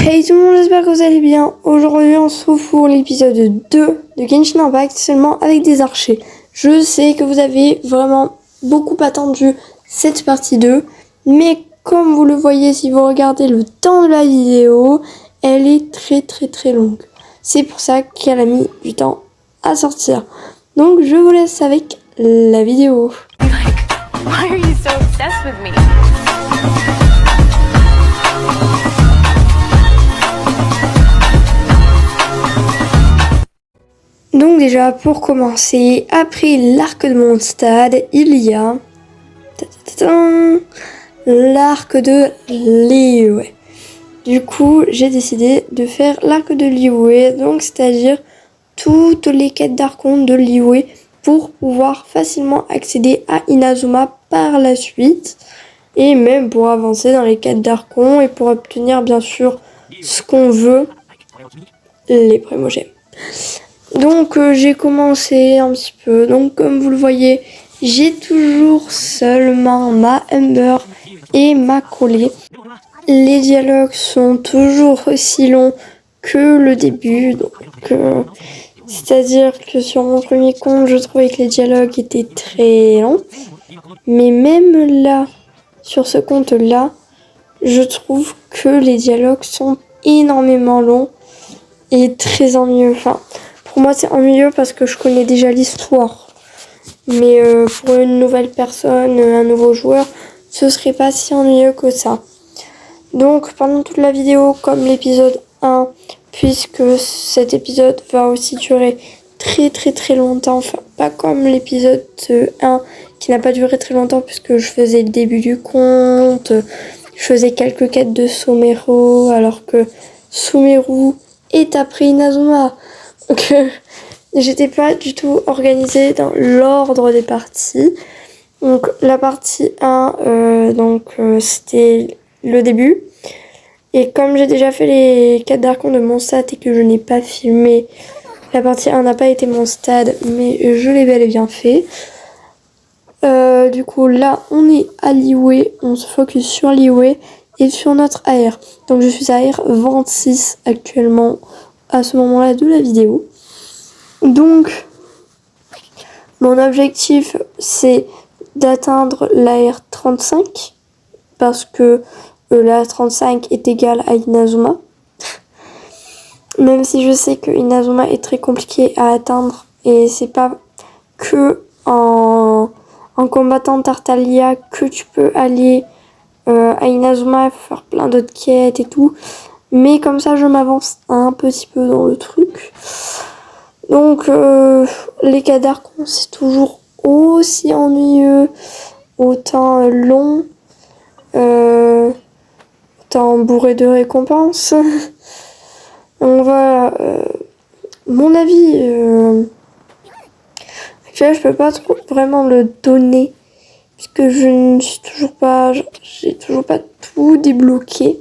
Hey tout le monde, j'espère que vous allez bien. Aujourd'hui on se retrouve pour l'épisode 2 de Genshin Impact, seulement avec des archers. Je sais que vous avez vraiment beaucoup attendu cette partie 2, mais comme vous le voyez si vous regardez le temps de la vidéo, elle est très longue. C'est pour ça qu'elle a mis du temps à sortir. Donc je vous laisse avec la vidéo. Why are you so obsessed with me? Donc déjà pour commencer, après l'arc de Mondstadt, il y a l'arc de Liyue. Du coup, j'ai décidé de faire l'arc de Liyue, donc c'est-à-dire toutes les quêtes d'archon de Liyue pour pouvoir facilement accéder à Inazuma par la suite et même pour avancer dans les quêtes d'archon et pour obtenir bien sûr ce qu'on veut, les primogènes. Donc j'ai commencé un petit peu, donc comme vous le voyez, j'ai toujours seulement ma Humber et ma Collei. Les dialogues sont toujours aussi longs que le début, donc c'est-à-dire que sur mon premier compte, je trouvais que les dialogues étaient très longs, mais même là, sur ce compte-là, je trouve que les dialogues sont énormément longs et très ennuyeux. Enfin, pour moi, c'est ennuyeux parce que je connais déjà l'histoire. Mais pour une nouvelle personne, un nouveau joueur, ce serait pas si ennuyeux que ça. Donc, pendant toute la vidéo, comme l'épisode 1, puisque cet épisode va aussi durer très longtemps, enfin, pas comme l'épisode 1 qui n'a pas duré très longtemps puisque je faisais le début du compte, je faisais quelques quêtes de Sumeru, alors que Sumeru est après Inazuma. Donc, j'étais pas du tout organisée dans l'ordre des parties. Donc, la partie 1, c'était le début. Et comme j'ai déjà fait les quêtes d'archon de Mondstadt et que je n'ai pas filmé, la partie 1 n'a pas été Mondstadt, mais je l'ai bel et bien fait. Du coup, là, on est à Liyue, on se focus sur Liyue et sur notre AR. Donc, je suis à AR 26 actuellement à ce moment-là de la vidéo. Donc, mon objectif, c'est d'atteindre l'AR 35 parce que l'AR 35 est égal à Inazuma. Même si je sais que Inazuma est très compliqué à atteindre et c'est pas que en combattant Tartaglia que tu peux aller à Inazuma, faire plein d'autres quêtes et tout. Mais comme ça, je m'avance un petit peu dans le truc. Donc, les quêtes d'archon, c'est toujours aussi ennuyeux, autant long, autant bourré de récompenses. Donc voilà, mon avis actuel, je peux pas trop vraiment le donner puisque je ne suis toujours pas, j'ai toujours pas tout débloqué.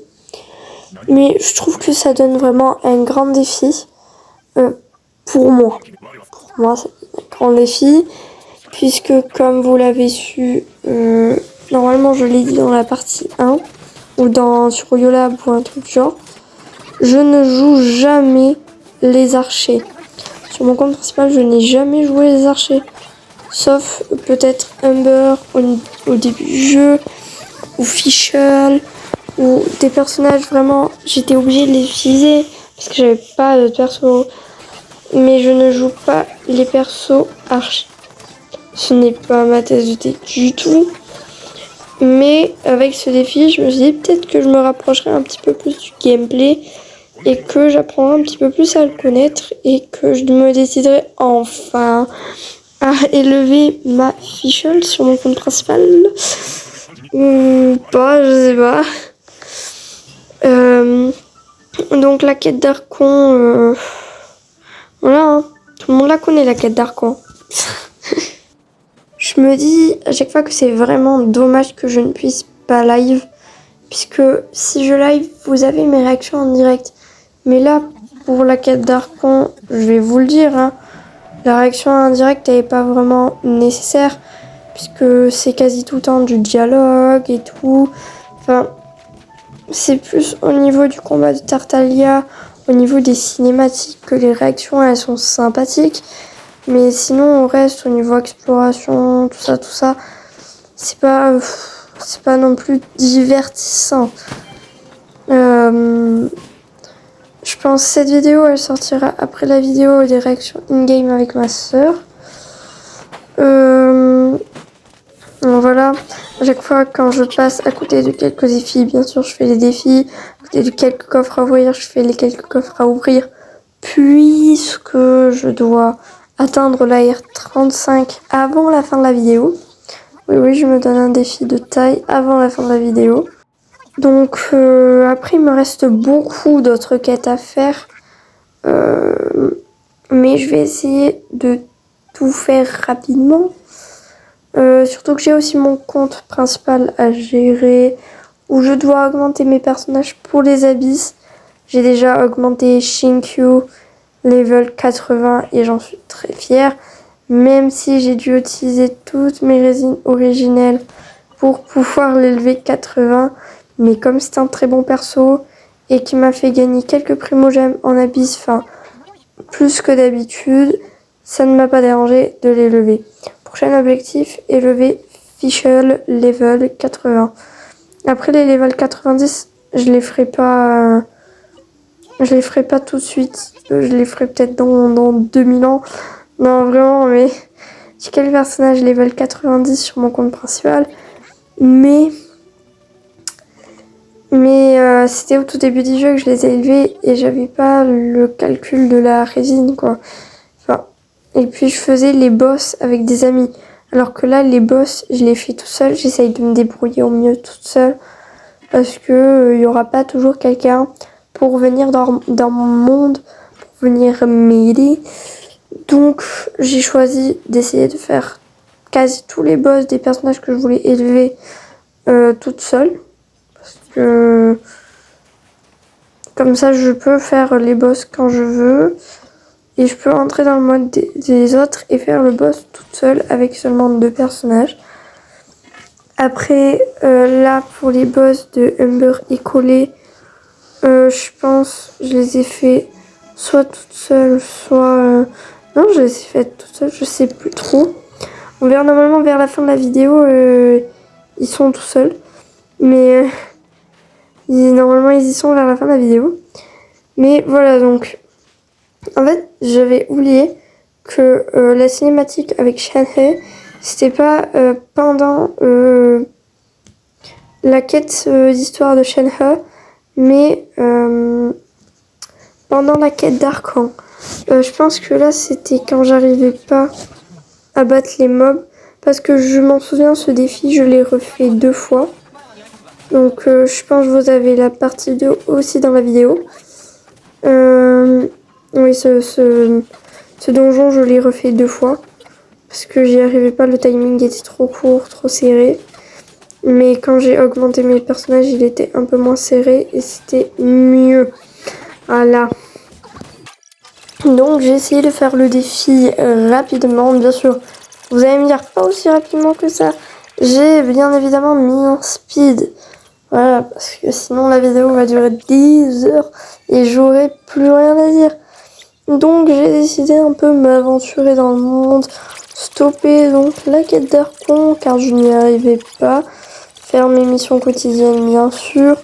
Mais je trouve que ça donne vraiment un grand défi pour moi. Pour moi, c'est un grand défi puisque comme vous l'avez su, normalement je l'ai dit dans la partie 1 ou sur Yolab ou un truc genre, je ne joue jamais les archers. Sur mon compte principal, je n'ai jamais joué les archers. Sauf peut-être Humber au début du jeu, ou Fischl, ou des personnages vraiment, j'étais obligée de les utiliser parce que j'avais pas de perso. Mais je ne joue pas les persos archers. Ce n'est pas ma tasse de thé du tout. Mais avec ce défi, je me suis dit peut-être que je me rapprocherai un petit peu plus du gameplay et que j'apprendrai un petit peu plus à le connaître et que je me déciderai enfin à élever ma Fischl sur mon compte principal. Ou pas, je sais pas. Donc la quête d'archon, voilà, hein. Tout le monde la connaît la quête d'archon. Je me dis à chaque fois que c'est vraiment dommage que je ne puisse pas live, puisque si je live, vous avez mes réactions en direct. Mais là, pour la quête d'archon, je vais vous le dire, hein, la réaction en direct n'est pas vraiment nécessaire, puisque c'est quasi tout le temps du dialogue et tout. Enfin, c'est plus au niveau du combat de Tartaglia, au niveau des cinématiques que les réactions elles sont sympathiques. Mais sinon, on reste au niveau exploration, tout ça, c'est pas non plus divertissant. Je pense que cette vidéo, elle sortira après la vidéo des réactions in-game avec ma sœur. Voilà, à chaque fois quand je passe à côté de quelques défis, bien sûr, je fais les défis. À côté de quelques coffres à ouvrir, je fais les quelques coffres à ouvrir. Puisque je dois atteindre l'AR 35 avant la fin de la vidéo. Oui, je me donne un défi de taille avant la fin de la vidéo. Donc après, il me reste beaucoup d'autres quêtes à faire. Mais je vais essayer de tout faire rapidement. Surtout que j'ai aussi mon compte principal à gérer, où je dois augmenter mes personnages pour les abysses. J'ai déjà augmenté Shinkyu level 80 et j'en suis très fière. Même si j'ai dû utiliser toutes mes résines originelles pour pouvoir l'élever 80. Mais comme c'est un très bon perso et qui m'a fait gagner quelques primogèmes en abysse, enfin plus que d'habitude, ça ne m'a pas dérangé de l'élever. Prochain objectif, élever Fischl level 80. Après les level 90, je les ferai pas tout de suite. Je les ferai peut-être dans 2000 ans. Non, vraiment, mais j'ai quelques personnages level 90 sur mon compte principal. Mais c'était au tout début du jeu que je les ai élevés et j'avais pas le calcul de la résine, quoi. Enfin, et puis je faisais les boss avec des amis. Alors que là, les boss, je les fais tout seul. J'essaye de me débrouiller au mieux toute seule. Parce que il y aura pas toujours quelqu'un pour venir dans mon monde, pour venir m'aider. Donc, j'ai choisi d'essayer de faire quasi tous les boss des personnages que je voulais élever toute seule. Parce que comme ça, je peux faire les boss quand je veux. Et je peux entrer dans le mode des autres et faire le boss toute seule avec seulement 2 personnages. Après, là, pour les boss de Humber et Collet, je pense je les ai fait soit toute seule, soit... Non, je les ai faites toute seule, je sais plus trop. On verra normalement vers la fin de la vidéo, ils sont tout seuls. Mais normalement, ils y sont vers la fin de la vidéo. Mais voilà, donc... En fait, j'avais oublié que la cinématique avec Shenhe, c'était pas pendant la quête d'histoire de Shenhe, mais pendant la quête d'Arcan. Je pense que là, c'était quand j'arrivais pas à battre les mobs, parce que je m'en souviens, ce défi, je l'ai refait 2 fois. Donc, je pense que vous avez la partie 2 aussi dans la vidéo. Oui, ce donjon, je l'ai refait 2 fois. Parce que j'y arrivais pas, le timing était trop court, trop serré. Mais quand j'ai augmenté mes personnages, il était un peu moins serré et c'était mieux. Voilà. Donc j'ai essayé de faire le défi rapidement, bien sûr. Vous allez me dire, pas aussi rapidement que ça. J'ai bien évidemment mis en speed. Voilà, parce que sinon la vidéo va durer 10 heures et j'aurai plus rien à dire. Donc j'ai décidé un peu m'aventurer dans le monde, stopper donc la quête d'Archon car je n'y arrivais pas, faire mes missions quotidiennes bien sûr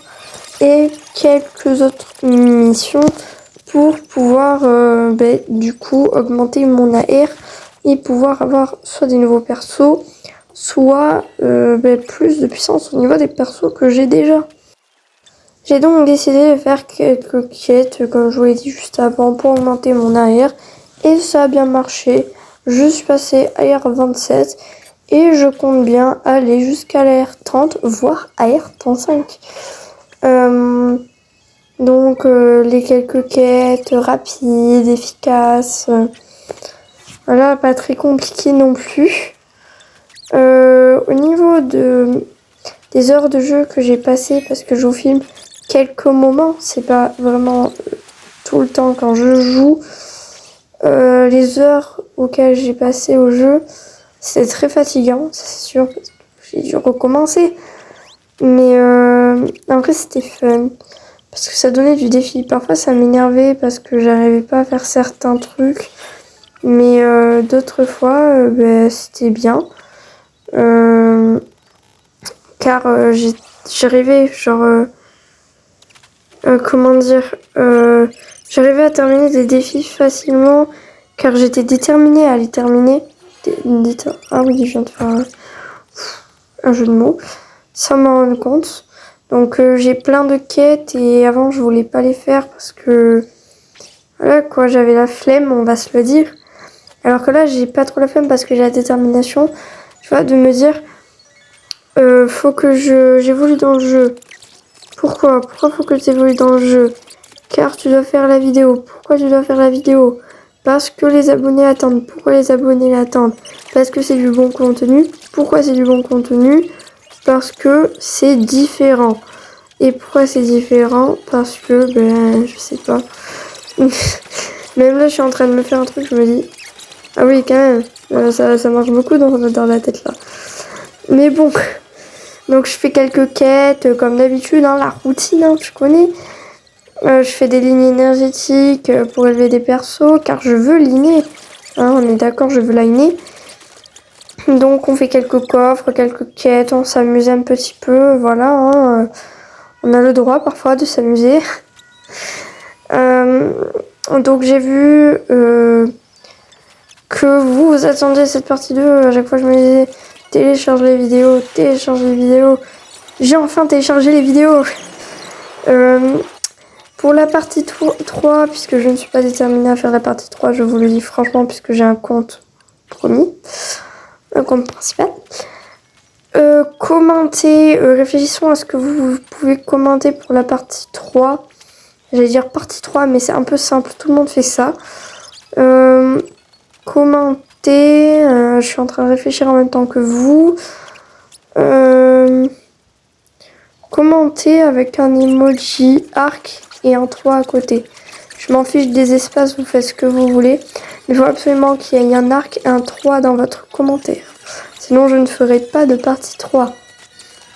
et quelques autres missions pour pouvoir du coup augmenter mon AR et pouvoir avoir soit des nouveaux persos, soit plus de puissance au niveau des persos que j'ai déjà. J'ai donc décidé de faire quelques quêtes, comme je vous l'ai dit juste avant, pour augmenter mon AR. Et ça a bien marché. Je suis passé AR 27 et je compte bien aller jusqu'à l'AR 30, voire AR 35. Donc les quelques quêtes rapides, efficaces. Voilà, pas très compliqué non plus. Au niveau des heures de jeu que j'ai passées, parce que je vous filme quelques moments, c'est pas vraiment tout le temps quand je joue. Les heures auxquelles j'ai passé au jeu, c'était très fatigant, c'est sûr, parce que j'ai dû recommencer. Mais après c'était fun. Parce que ça donnait du défi. Parfois ça m'énervait parce que j'arrivais pas à faire certains trucs. Mais d'autres fois, c'était bien. Car j'arrivais, genre... comment dire, j'arrivais à terminer des défis facilement car j'étais déterminée à les terminer. Ah oui, je viens de faire un jeu de mots sans m'en rendre compte. Donc j'ai plein de quêtes et avant je voulais pas les faire parce que voilà quoi, j'avais la flemme, on va se le dire. Alors que là j'ai pas trop la flemme parce que j'ai la détermination, tu vois, de me dire faut que j'évolue dans le jeu. Pourquoi faut que tu évolues dans le jeu? Car tu dois faire la vidéo. Pourquoi tu dois faire la vidéo? Parce que les abonnés attendent. Pourquoi les abonnés l'attendent? Parce que c'est du bon contenu. Pourquoi c'est du bon contenu? Parce que c'est différent. Et pourquoi c'est différent? Parce que, je sais pas. Même là, je suis en train de me faire un truc, je me dis, ah oui, quand même, ça marche beaucoup dans la tête là. Mais bon, donc je fais quelques quêtes, comme d'habitude, la routine, tu connais. Je fais des lignes énergétiques pour élever des persos, car je veux liner. On est d'accord, je veux liner. Donc on fait quelques coffres, quelques quêtes, on s'amuse un petit peu, voilà. On a le droit parfois de s'amuser. Donc j'ai vu que vous attendiez cette partie 2. À chaque fois je me disais, télécharge les vidéos. J'ai enfin téléchargé les vidéos. Pour la partie 3, puisque je ne suis pas déterminée à faire la partie 3, je vous le dis franchement, puisque j'ai un compte promis, un compte principal. Commentez, réfléchissons à ce que vous pouvez commenter pour la partie 3. J'allais dire partie 3, mais c'est un peu simple, tout le monde fait ça. Commentez, je suis en train de réfléchir en même temps que vous. Commentez avec un emoji arc et un 3 à côté. Je m'en fiche des espaces, vous faites ce que vous voulez. Il faut absolument qu'il y ait un arc et un 3 dans votre commentaire. Sinon, je ne ferai pas de partie 3.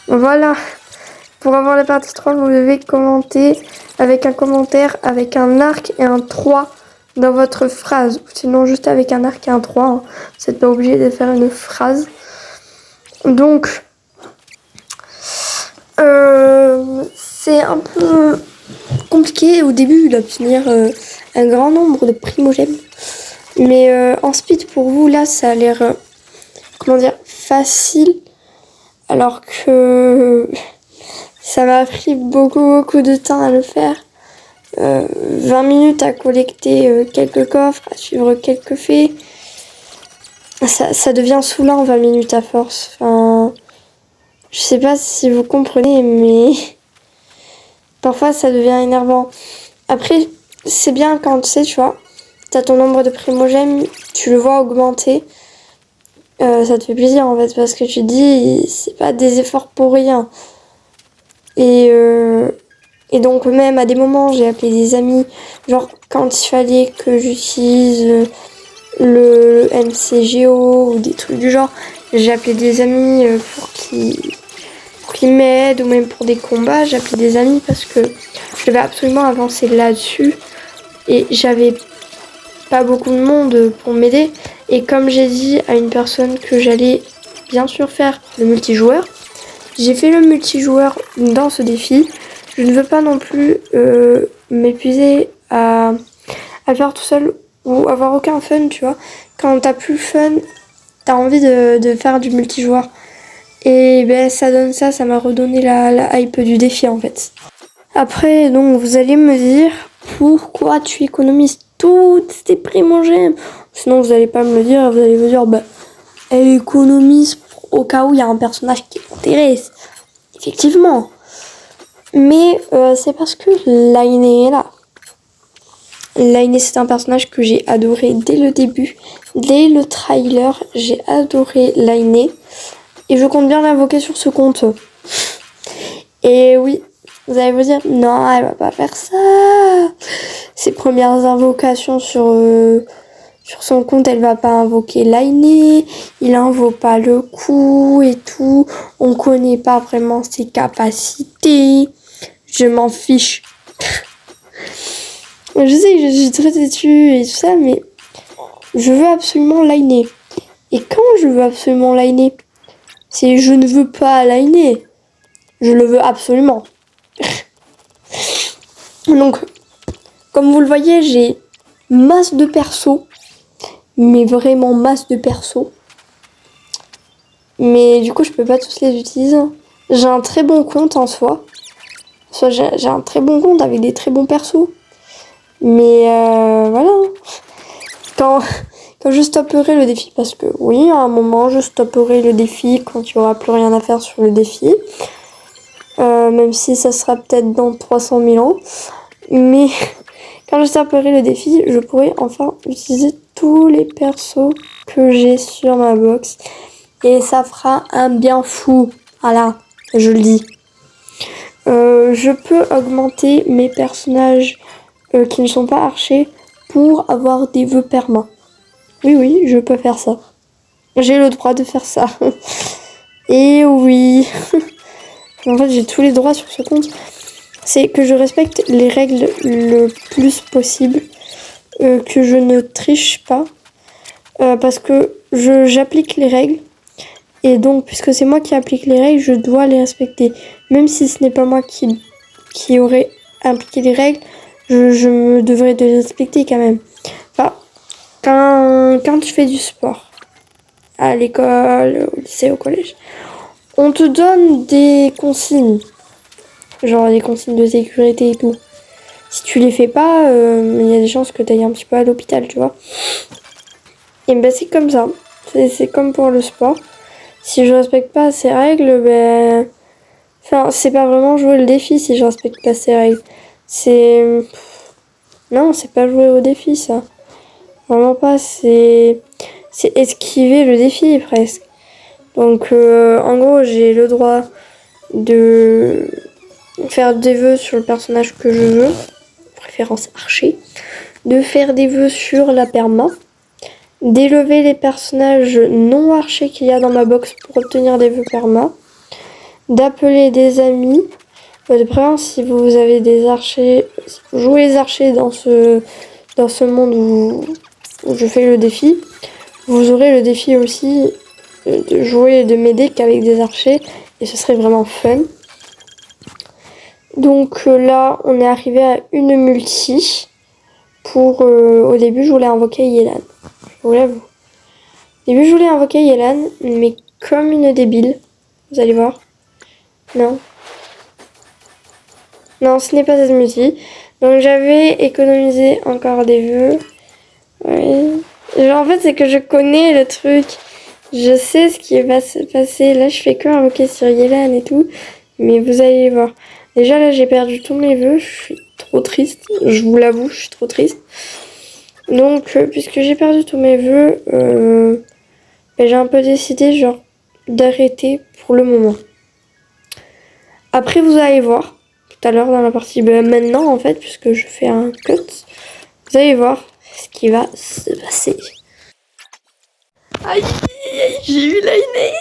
Voilà. Pour avoir la partie 3, vous devez commenter avec un commentaire, avec un arc et un 3 dans votre phrase. Sinon, juste avec un arc et un 3. Vous n'êtes pas obligé de faire une phrase. Donc, c'est un peu compliqué au début d'obtenir un grand nombre de primogèmes. Mais en speed pour vous, là, ça a l'air, facile. Alors que ça m'a pris beaucoup de temps à le faire. 20 minutes à collecter quelques coffres, à suivre quelques faits. Ça devient saoulant 20 minutes à force. Enfin, je sais pas si vous comprenez, mais parfois ça devient énervant. Après, c'est bien quand tu sais, tu vois, t'as ton nombre de primogèmes, tu le vois augmenter. Ça te fait plaisir en fait, parce que tu te dis, c'est pas des efforts pour rien. Et donc même à des moments, j'ai appelé des amis, genre quand il fallait que j'utilise le MCGO ou des trucs du genre, j'ai appelé des amis pour qu'ils m'aident, ou même pour des combats, j'ai appelé des amis parce que je devais absolument avancer là-dessus et j'avais pas beaucoup de monde pour m'aider. Et comme j'ai dit à une personne que j'allais bien sûr faire le multijoueur, j'ai fait le multijoueur dans ce défi. Je ne veux pas non plus m'épuiser à le faire tout seul ou avoir aucun fun, tu vois. Quand t'as plus fun, t'as envie de faire du multijoueur. Et ça donne ça m'a redonné la hype du défi en fait. Après, donc vous allez me dire pourquoi tu économises toutes tes primogèmes. Sinon vous allez pas me le dire, vous allez me dire elle économise au cas où il y a un personnage qui m'intéresse. Effectivement. Mais c'est parce que Lainé est là. Lainé, c'est un personnage que j'ai adoré dès le début. Dès le trailer, j'ai adoré Lainé. Et je compte bien l'invoquer sur ce compte. Et oui, vous allez vous dire, non, elle va pas faire ça. Ses premières invocations sur sur son compte, elle va pas invoquer l'aîné, il invoque pas le coup et tout. On connaît pas vraiment ses capacités. Je m'en fiche. Je sais que je suis très têtue et tout ça, mais je veux absolument l'aîné. Et quand je veux absolument l'aîné, c'est je ne veux pas l'aîné. Je le veux absolument. Donc, comme vous le voyez, j'ai masse de persos. Mais vraiment masse de persos. Mais du coup, je peux pas tous les utiliser. J'ai un très bon compte en soi. J'ai un très bon compte avec des très bons persos. Mais voilà. Quand je stopperai le défi, parce que oui, à un moment, je stopperai le défi quand il n'y aura plus rien à faire sur le défi. Même si ça sera peut-être dans 300 000 ans. Mais quand je stopperai le défi, je pourrai enfin utiliser tous les persos que j'ai sur ma box. Et ça fera un bien fou. Voilà, je le dis. Je peux augmenter mes personnages qui ne sont pas archers pour avoir des vœux permanents. Oui, je peux faire ça. J'ai le droit de faire ça. Et oui. En fait, j'ai tous les droits sur ce compte. C'est que je respecte les règles le plus possible. Que je ne triche pas. Parce que j'applique les règles. Et donc, puisque c'est moi qui applique les règles, je dois les respecter. Même si ce n'est pas moi qui aurait appliqué les règles, je me devrais de les respecter quand même. Enfin, quand tu fais du sport, à l'école, au lycée, au collège, on te donne des consignes. Genre des consignes de sécurité et tout. Si tu les fais pas, il y a des chances que tu ailles un petit peu à l'hôpital, tu vois. Et ben c'est comme ça. C'est comme pour le sport. Si je respecte pas ces règles, ben... Enfin, c'est pas vraiment jouer le défi si je respecte pas ces règles. Non, c'est pas jouer au défi, ça. Vraiment pas, c'est esquiver le défi, presque. Donc, en gros, j'ai le droit de faire des vœux sur le personnage que je veux. Préférence archer. De faire des vœux sur la perma. D'élever les personnages non archers qu'il y a dans ma box pour obtenir des vœux perma. D'appeler des amis. De préférence, si vous avez des archers, si vous jouez les archers dans ce monde où je fais le défi, vous aurez le défi aussi de jouer et de m'aider qu'avec des archers, et ce serait vraiment fun. Donc là, on est arrivé à une multi. Pour au début, je voulais invoquer Yelan. Je vous l'avoue. Au début, je voulais invoquer Yelan, mais comme une débile. Vous allez voir. Non, ce n'est pas cette multi. Donc j'avais économisé encore des vœux. Ouais. Genre, en fait, c'est que je connais le truc. Je sais ce qui va se passer. Là, je fais que invoquer sur Yelan et tout. Mais vous allez voir. Déjà, là, j'ai perdu tous mes vœux. Je suis trop triste. Je vous l'avoue, je suis trop triste. Donc, puisque j'ai perdu tous mes vœux, ben, j'ai un peu décidé, genre, d'arrêter pour le moment. Après, vous allez voir, tout à l'heure dans la partie, ben, maintenant, en fait, puisque je fais un cut, vous allez voir ce qui va se passer. Aïe, j'ai eu l'aîné.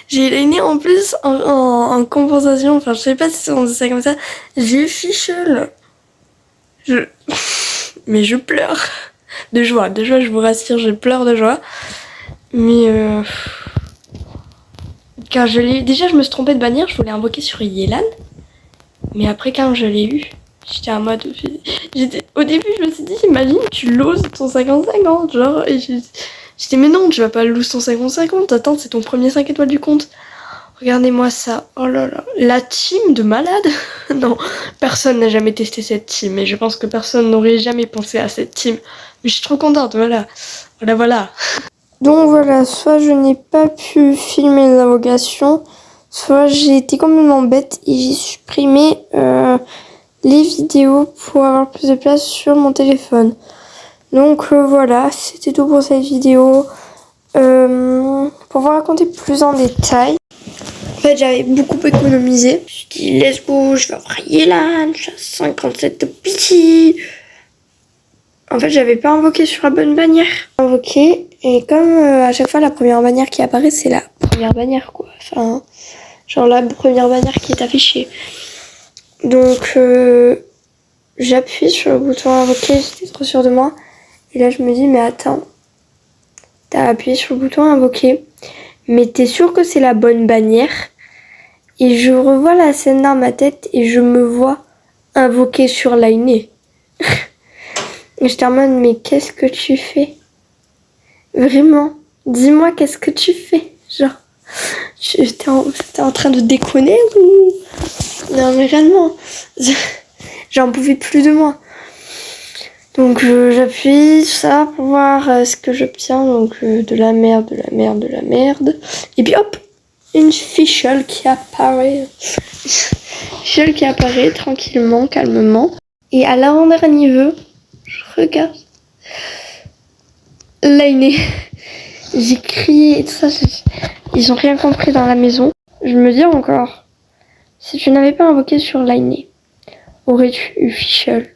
J'ai eu l'aîné en plus en compensation. Enfin, je sais pas si on dit ça comme ça. J'ai eu Fischl. Mais je pleure. De joie, je vous rassure, je pleure de joie. Mais quand je l'ai eu, déjà je me suis trompée de bannière, je voulais invoquer sur Yelan. Mais après quand je l'ai eu, j'étais en mode... Au début je me suis dit, imagine tu loses ton 50-50, genre... Et j'étais mais non, tu vas pas lose ton 50-50, attends, c'est ton premier 5 étoiles du compte. Regardez-moi ça, oh là là, la team de malade. Non, personne n'a jamais testé cette team et je pense que personne n'aurait jamais pensé à cette team. Mais je suis trop contente, voilà. Donc voilà, soit je n'ai pas pu filmer les invocations, soit j'ai été complètement bête et j'ai supprimé les vidéos pour avoir plus de place sur mon téléphone. Donc voilà, c'était tout pour cette vidéo. Pour vous raconter plus en détail, en fait j'avais beaucoup économisé. Je me suis dit let's go, je vais avoir Yelan, je suis à 57 de pitié. En fait, j'avais pas invoqué sur la bonne bannière. Invoqué, et comme à chaque fois la première bannière qui apparaît, c'est la première bannière quoi. Enfin, genre la première bannière qui est affichée. Donc j'appuie sur le bouton invoquer, j'étais trop sûre de moi. Et là je me dis mais attends, t'as appuyé sur le bouton invoquer, mais t'es sûr que c'est la bonne bannière? Et je revois la scène dans ma tête et je me vois invoquer sur Lainé. Et j'étais en mode mais qu'est-ce que tu fais? Vraiment, dis-moi qu'est-ce que tu fais? Genre, t'es en train de déconner ou... Non mais réellement, j'en pouvais plus de moi. Donc j'appuie ça pour voir ce que j'obtiens. Donc de la merde, de la merde, de la merde. Et puis hop, une fichole qui apparaît. Fichole qui apparaît tranquillement, calmement. Et à l'avant-dernier vœu, je regarde Lainé. J'ai crié et tout ça. Ils ont rien compris dans la maison. Je me dis encore, si tu n'avais pas invoqué sur Lainé, aurais-tu eu fichole?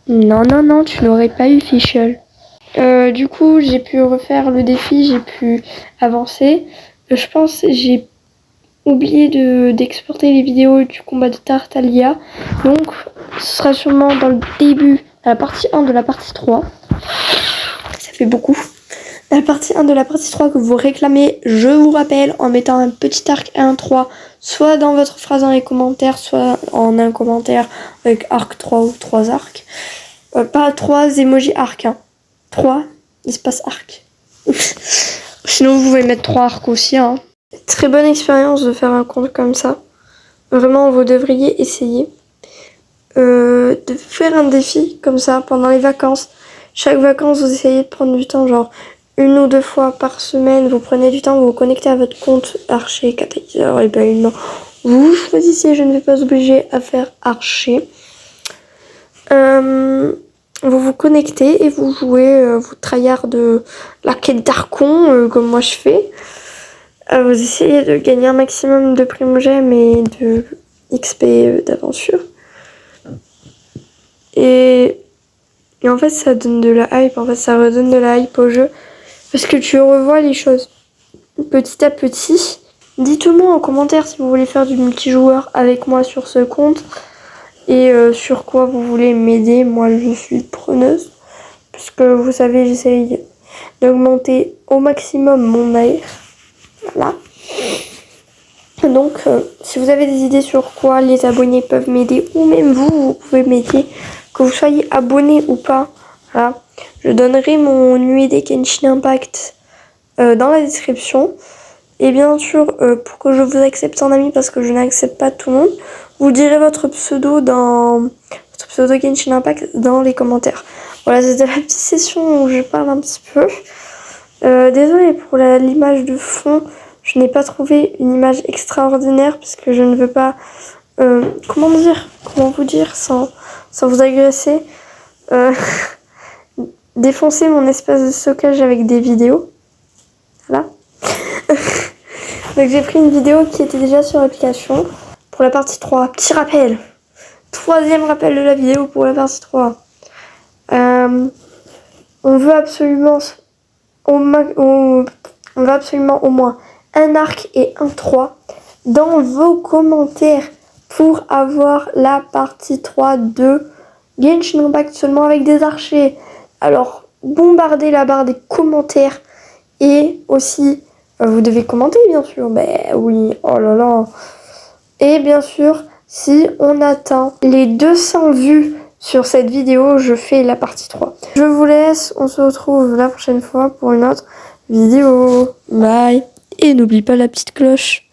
Non, non, non, tu n'aurais pas eu fichole. Du coup, j'ai pu refaire le défi, j'ai pu avancer. Je pense que j'ai oublié d'exporter les vidéos du combat de Tartaglia. Donc, ce sera sûrement dans le début, à la partie 1 de la partie 3. Ça fait beaucoup. Dans la partie 1 de la partie 3 que vous réclamez, je vous rappelle, en mettant un petit arc 1-3, soit dans votre phrase dans les commentaires, soit en un commentaire avec arc 3 ou 3 arcs. Pas 3 emojis arc, hein. 3 espace arc. Sinon, vous pouvez mettre 3 arcs aussi, hein. Très bonne expérience de faire un compte comme ça. Vraiment, vous devriez essayer de faire un défi comme ça pendant les vacances. Chaque vacances, vous essayez de prendre du temps, genre 1 ou 2 fois par semaine, vous prenez du temps, vous vous connectez à votre compte archer, catalyseur, et ben non. Vous choisissez, je ne vais pas obliger à faire archer. Vous vous connectez et vous jouez, vous tryhard de la quête d'Archon, comme moi je fais. Vous essayez de gagner un maximum de primogèmes et de XP d'aventure. Et en fait, ça donne de la hype, en fait, ça redonne de la hype au jeu. Parce que tu revois les choses petit à petit. Dites-moi en commentaire si vous voulez faire du multijoueur avec moi sur ce compte. Et sur quoi vous voulez m'aider. Moi, je suis preneuse. Puisque vous savez, j'essaye d'augmenter au maximum mon AR. Voilà. Donc, si vous avez des idées sur quoi les abonnés peuvent m'aider, ou même vous pouvez m'aider, que vous soyez abonné ou pas, voilà. Je donnerai mon UID Genshin Impact dans la description. Et bien sûr, pour que je vous accepte en ami, parce que je n'accepte pas tout le monde, vous direz votre pseudo Genshin Impact dans les commentaires. Voilà, c'était la petite session où je parle un petit peu. Désolée pour l'image de fond. Je n'ai pas trouvé une image extraordinaire parce que je ne veux pas, comment vous dire sans vous agresser, défoncer mon espace de stockage avec des vidéos. Voilà. Donc j'ai pris une vidéo qui était déjà sur l'application pour la partie 3. Petit rappel. 3e rappel de la vidéo pour la partie 3. On veut absolument au moins un arc et un 3 dans vos commentaires pour avoir la partie 3 de Genshin Impact seulement avec des archers. Alors, bombardez la barre des commentaires et aussi, vous devez commenter bien sûr. Ben oui, oh là là. Et bien sûr, si on atteint les 200 vues sur cette vidéo, je fais la partie 3. Je vous laisse, on se retrouve la prochaine fois pour une autre vidéo. Bye. Et n'oublie pas la petite cloche.